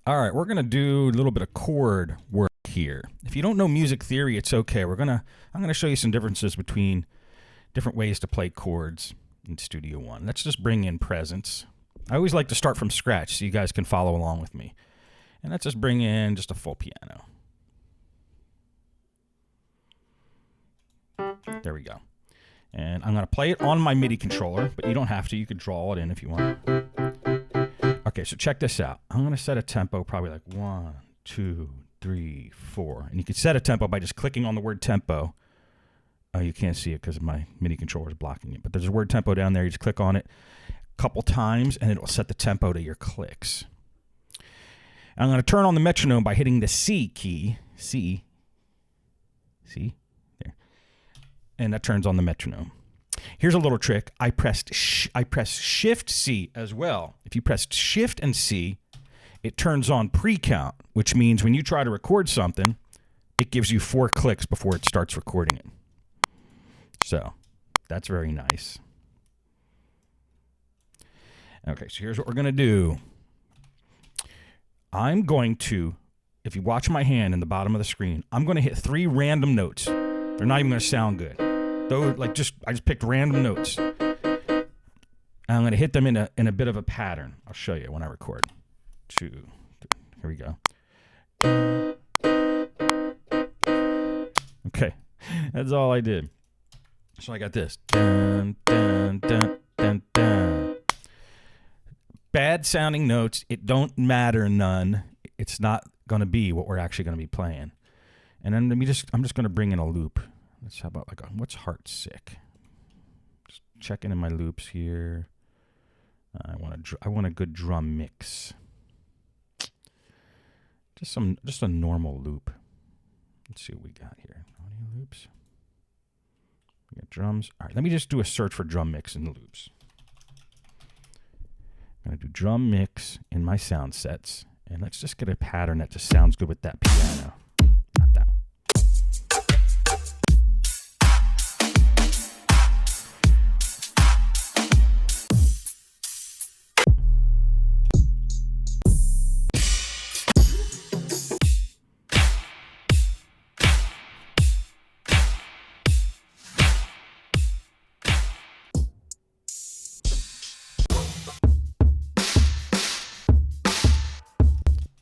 All right, we're going to do a little bit of chord work here. If you don't know music theory, it's okay. I'm going to show you some differences between different ways to play chords in Studio One. Let's just bring in presence. I always like to start from scratch so you guys can follow along with me. And let's just bring in just a full piano. There we go. And I'm going to play it on my MIDI controller, but you don't have to. You could draw it in if you want. Okay, so check this out. I'm going to set a tempo probably like 1, 2, 3, 4. And you can set a tempo by just clicking on the word tempo. Oh, you can't see it because my MIDI controller is blocking it. But there's a word tempo down there. You just click on it a couple times, and it will set the tempo to your clicks. I'm going to turn on the metronome by hitting the C key. C. See? There. And that turns on the metronome. Here's a little trick. I press Shift C as well. If you press Shift and C, it turns on pre-count, which means when you try to record something, it gives you 4 clicks before it starts recording it. So that's very nice. Okay, so here's what we're going to do. I'm going to, if you watch my hand in the bottom of the screen, I'm going to hit 3 random notes. They're not even going to sound good. Though, I just picked random notes. And I'm going to hit them in a bit of a pattern. I'll show you when I record. 2, 3. Here we go. Okay, that's all I did. So I got this. Dun, dun, dun, dun, dun. Bad sounding notes. It don't matter none. It's not going to be what we're actually going to be playing. And then I'm just going to bring in a loop. Let's how about what's heart sick? Just checking in my loops here. I want a good drum mix. Just a normal loop. Let's see what we got here. Audio loops. We got drums. All right, let me just do a search for drum mix in the loops. I'm gonna do drum mix in my sound sets, and let's just get a pattern that just sounds good with that piano. Not that one.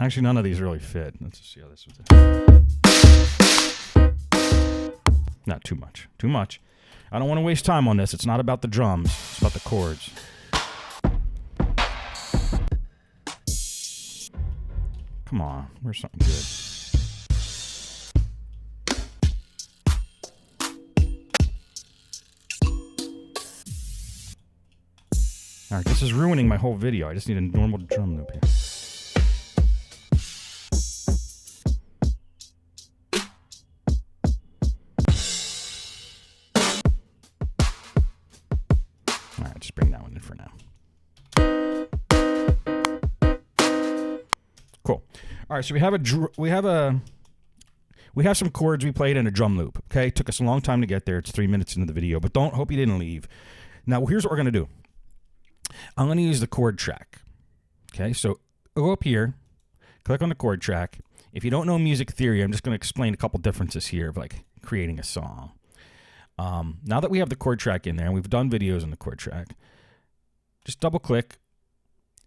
Actually, none of these really fit. Let's just see how this was. Not too much. Too much. I don't want to waste time on this. It's not about the drums. It's about the chords. Come on. Where's something good? All right, this is ruining my whole video. I just need a normal drum loop here. Just bring that one in for now. Cool. All right, so we have some chords we played in a drum loop. Okay, took us a long time to get there. It's 3 minutes into the video, but hope you didn't leave. Now here's what we're gonna do. I'm gonna use the chord track. Okay, so go up here, click on the chord track. If you don't know music theory, I'm just gonna explain a couple differences here of creating a song. Now that we have the chord track in there, and we've done videos on the chord track, just double click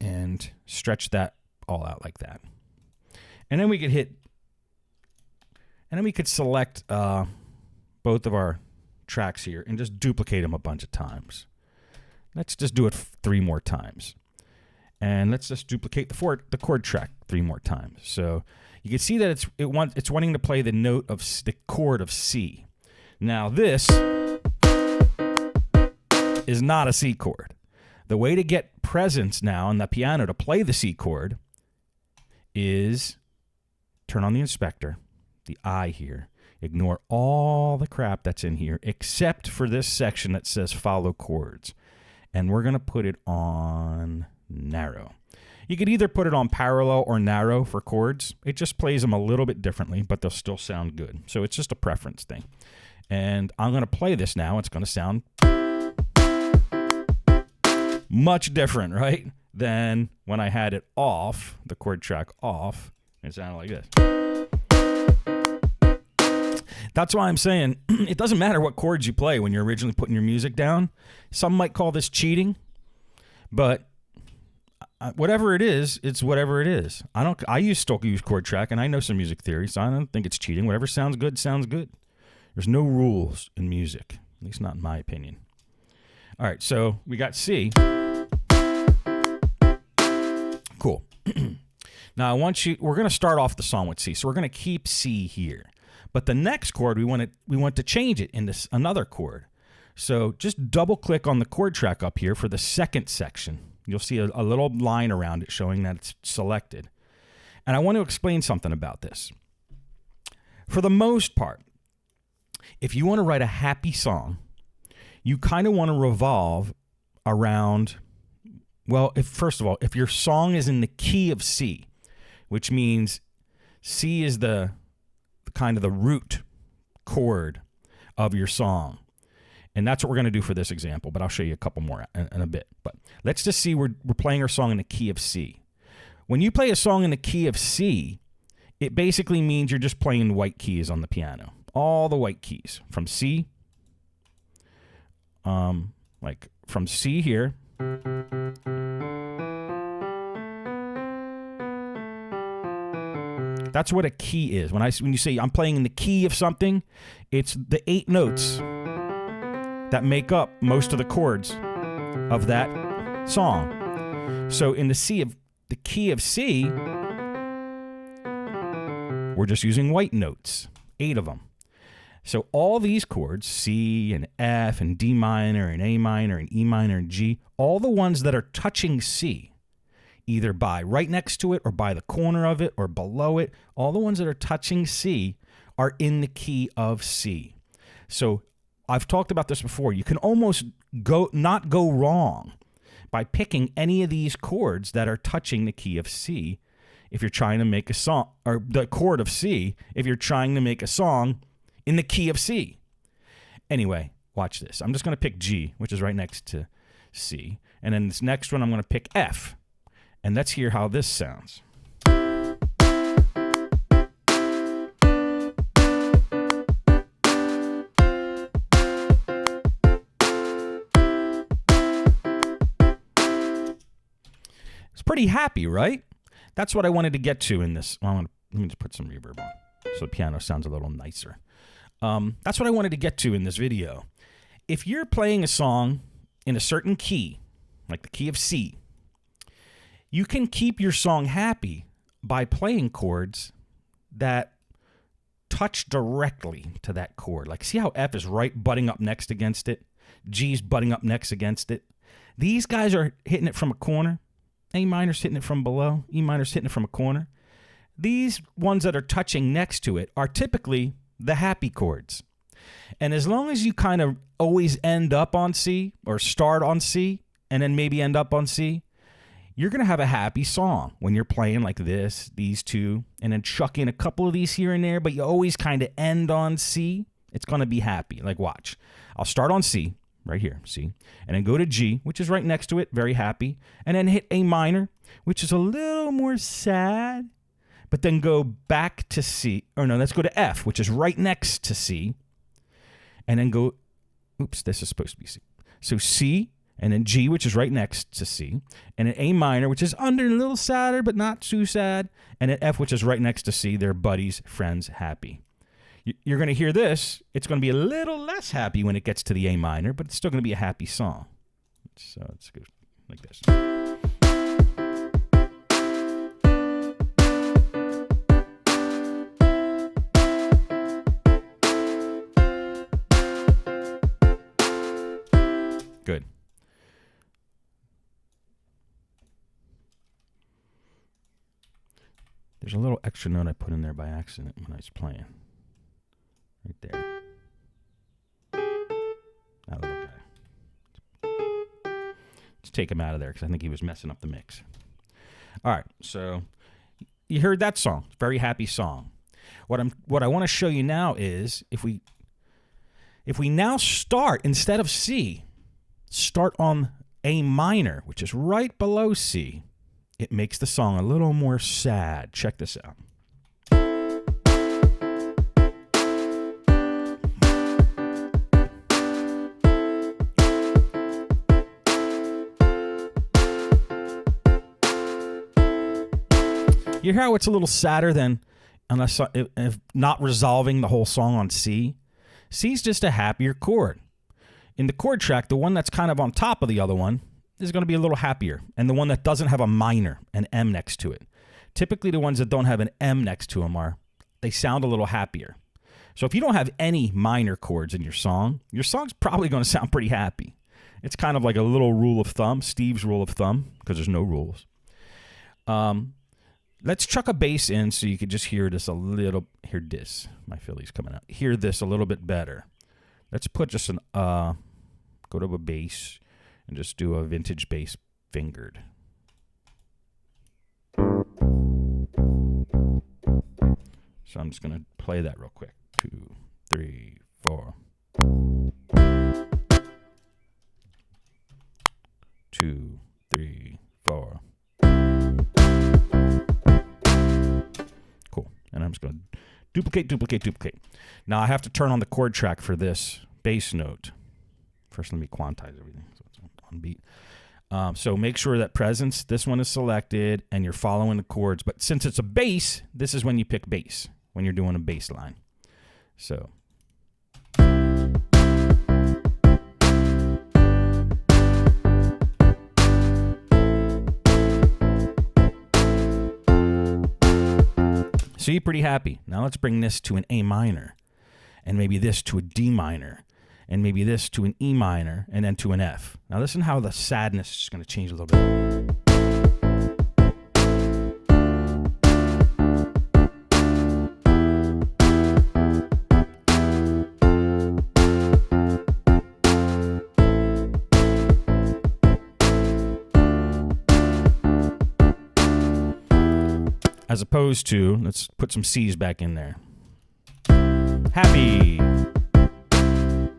and stretch that all out like that. And then we could select both of our tracks here and just duplicate them a bunch of times. Let's just do it 3 more times. And let's just duplicate the chord track 3 more times. So you can see that it's wanting to play the chord of C. Now this is not a C chord. The way to get presence now on the piano to play the C chord is turn on the inspector, the I here. Ignore all the crap that's in here except for this section that says follow chords. And we're going to put it on narrow. You could either put it on parallel or narrow for chords. It just plays them a little bit differently, but they'll still sound good. So it's just a preference thing. And I'm going to play this now. It's going to sound much different, right? than when I had it off, the chord track off. It sounded like this. That's why I'm saying it doesn't matter what chords you play when you're originally putting your music down. Some might call this cheating, but whatever it is, it's whatever it is. I used to use chord track, and I know some music theory, so I don't think it's cheating. Whatever sounds good, sounds good. There's no rules in music, at least not in my opinion. All right, so we got C. Cool. Now we're going to start off the song with C, so we're going to keep C here. But the next chord, we want to change it into another chord. So just double click on the chord track up here for the second section. You'll see a little line around it showing that it's selected. And I want to explain something about this. For the most part, if you want to write a happy song, you kind of want to revolve around, well, first of all, if your song is in the key of C, which means C is the kind of the root chord of your song. And that's what we're going to do for this example, but I'll show you a couple more in a bit. But let's just see we're playing our song in the key of C. When you play a song in the key of C, it basically means you're just playing white keys on the piano. All the white keys from C, like from C here. That's what a key is. When you say I'm playing in the key of something, it's the 8 notes that make up most of the chords of that song. So in the key of C, we're just using white notes, 8 of them. So all these chords, C and F and D minor and A minor and E minor and G, all the ones that are touching C, either by right next to it or by the corner of it or below it, all the ones that are touching C are in the key of C. So I've talked about this before. You can almost not go wrong by picking any of these chords that are touching the key of C if you're trying to make a song, or the chord of C if you're trying to make a song in the key of C. Anyway, watch this. I'm just going to pick G, which is right next to C. And then this next one, I'm going to pick F. And let's hear how this sounds. It's pretty happy, right? That's what I wanted to get to in this. Well, let me just put some reverb on so the piano sounds a little nicer. That's what I wanted to get to in this video. If you're playing a song in a certain key, like the key of C, you can keep your song happy by playing chords that touch directly to that chord. Like, see how F is right butting up next against it? G's butting up next against it. These guys are hitting it from a corner. A minor's hitting it from below. E minor's hitting it from a corner. These ones that are touching next to it are typically the happy chords. And as long as you kind of always end up on C or start on C and then maybe end up on C, you're going to have a happy song when you're playing like this, these two, and then chuck in a couple of these here and there, but you always kind of end on C. It's going to be happy. Like, watch. I'll start on C, right here, C, and then go to G, which is right next to it, very happy, and then hit A minor, which is a little more sad, but then go back to C, or no, let's go to F, which is right next to C, and then go, oops, this is supposed to be C. So C, and then G, which is right next to C, and then A minor, which is under a little sadder, but not too sad, and then F, which is right next to C. They're buddies, friends, happy. You're going to hear this. It's going to be a little less happy when it gets to the A minor, but it's still going to be a happy song. So let's go like this. Good. There's a little extra note I put in there by accident when I was playing. Right there. That little guy. Let's take him out of there because I think he was messing up the mix. All right, so you heard that song. Very happy song. What I want to show you now is if we now start, instead of C, start on A minor, which is right below C, it makes the song a little more sad. Check this out. You hear how it's a little sadder than, unless if not resolving the whole song on C? C's just a happier chord. In the chord track, the one that's kind of on top of the other one is going to be a little happier, and the one that doesn't have a minor, an M next to it. Typically, the ones that don't have an M next to them they sound a little happier. So if you don't have any minor chords in your song's probably going to sound pretty happy. It's kind of like a little rule of thumb, Steve's rule of thumb, because there's no rules. Let's chuck a bass in so you could just hear this a little. Hear this. My Philly's coming out. Hear this a little bit better. Let's put just an go to a bass and just do a vintage bass fingered. So I'm just going to play that real quick. 2, 3, 4. 2, 3, 4. Cool. And I'm just going to duplicate, duplicate, duplicate. Now I have to turn on the chord track for this bass note. First, let me quantize everything so it's on beat. So make sure that presence, this one is selected, and you're following the chords. But since it's a bass, this is when you pick bass, when you're doing a bass line. So. So you're pretty happy. Now let's bring this to an A minor, and maybe this to a D minor, and maybe this to an E minor, and then to an F. Now listen how the sadness is going to change a little bit. As opposed to, let's put some C's back in there. Happy.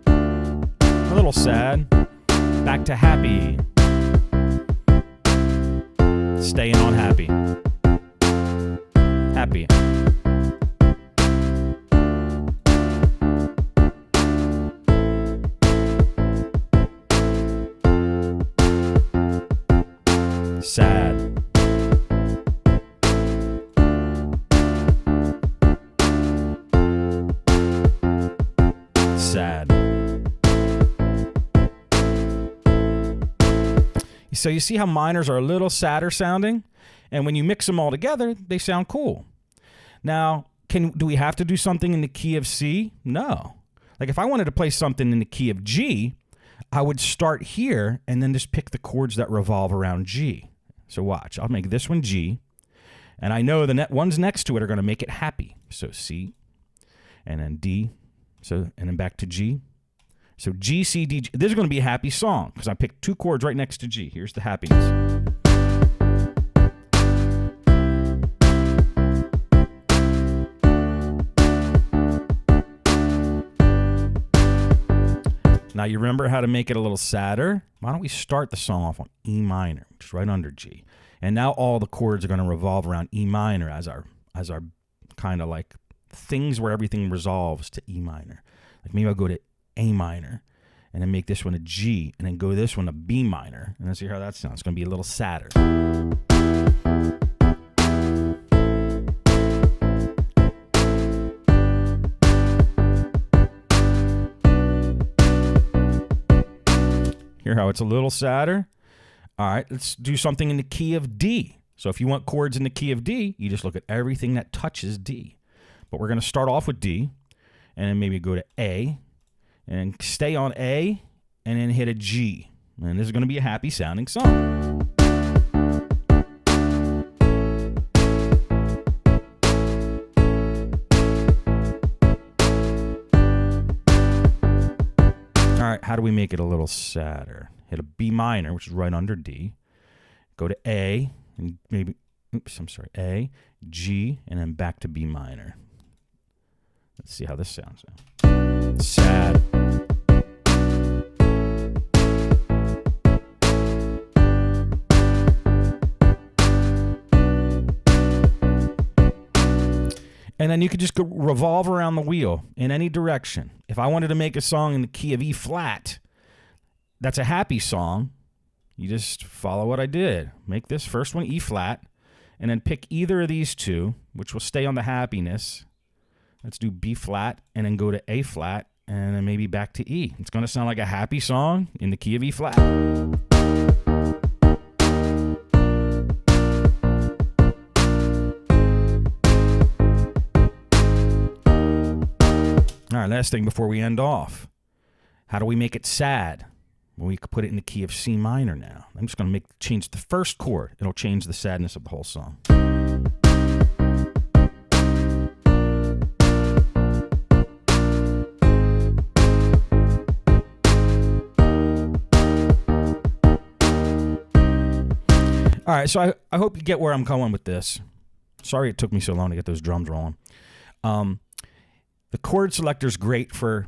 A little sad. Back to happy. Staying on happy. Happy. Sad. Sad. So you see how minors are a little sadder sounding? And when you mix them all together, they sound cool. Now, do we have to do something in the key of C? No. Like if I wanted to play something in the key of G, I would start here and then just pick the chords that revolve around G. So watch, I'll make this one G, and I know the ones next to it are going to make it happy. So C, and then D, and then back to G. So G, C, D, G. This is going to be a happy song because I picked 2 chords right next to G. Here's the happiness. Now you remember how to make it a little sadder? Why don't we start the song off on E minor, which is right under G. And now all the chords are going to revolve around E minor as our kind of like things where everything resolves to E minor. Like maybe I'll go to A minor and then make this one a G and then go this one a B minor. And let's see how that sounds. It's going to be a little sadder. Hear how it's a little sadder? All right, let's do something in the key of D. So if you want chords in the key of D, you just look at everything that touches D. But we're going to start off with D, and then maybe go to A, and stay on A, and then hit a G. And this is going to be a happy sounding song. All right, how do we make it a little sadder? Hit a B minor, which is right under D. Go to A, and maybe, A, G, and then back to B minor. Let's see how this sounds now. Sad. And then you could just go revolve around the wheel in any direction. If I wanted to make a song in the key of E flat, that's a happy song, you just follow what I did. Make this first one E flat, and then pick either of these two, which will stay on the happiness. Let's do B flat, and then go to A flat, and then maybe back to E. It's going to sound like a happy song in the key of E flat. All right, last thing before we end off. How do we make it sad? Well, we could put it in the key of C minor now. I'm just going to change the first chord. It'll change the sadness of the whole song. All right, so I hope you get where I'm going with this. Sorry it took me so long to get those drums rolling. The chord selector is great for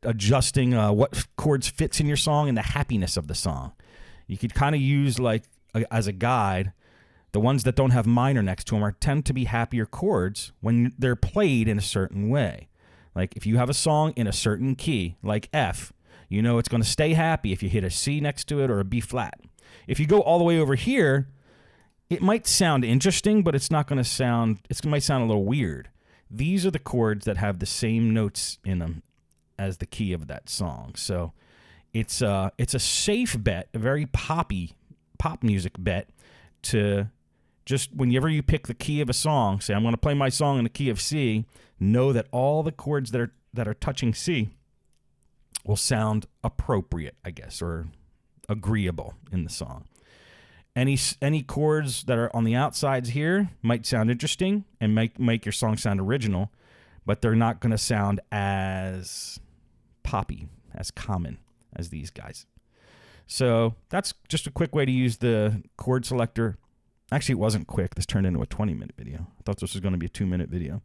adjusting what chords fits in your song and the happiness of the song. You could kind of use, like, as a guide, the ones that don't have minor next to them tend to be happier chords when they're played in a certain way. Like if you have a song in a certain key, like F, you know it's going to stay happy if you hit a C next to it or a B flat. If you go all the way over here, it might sound interesting, but it's not going to sound, it might sound a little weird. These are the chords that have the same notes in them as the key of that song. So it's a safe bet, a very pop music bet, to just whenever you pick the key of a song, say I'm going to play my song in the key of C, know that all the chords that are touching C will sound appropriate, I guess, or agreeable in the song. Any chords that are on the outsides here might sound interesting and make your song sound original, but they're not going to sound as poppy, as common as these guys. So that's just a quick way to use the chord selector. Actually, it wasn't quick. This turned into a 20-minute video. I thought this was going to be a 2-minute video.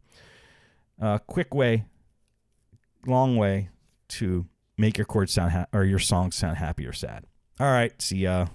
Quick way, long way to make your chords sound or your songs sound happy or sad. All right, see ya.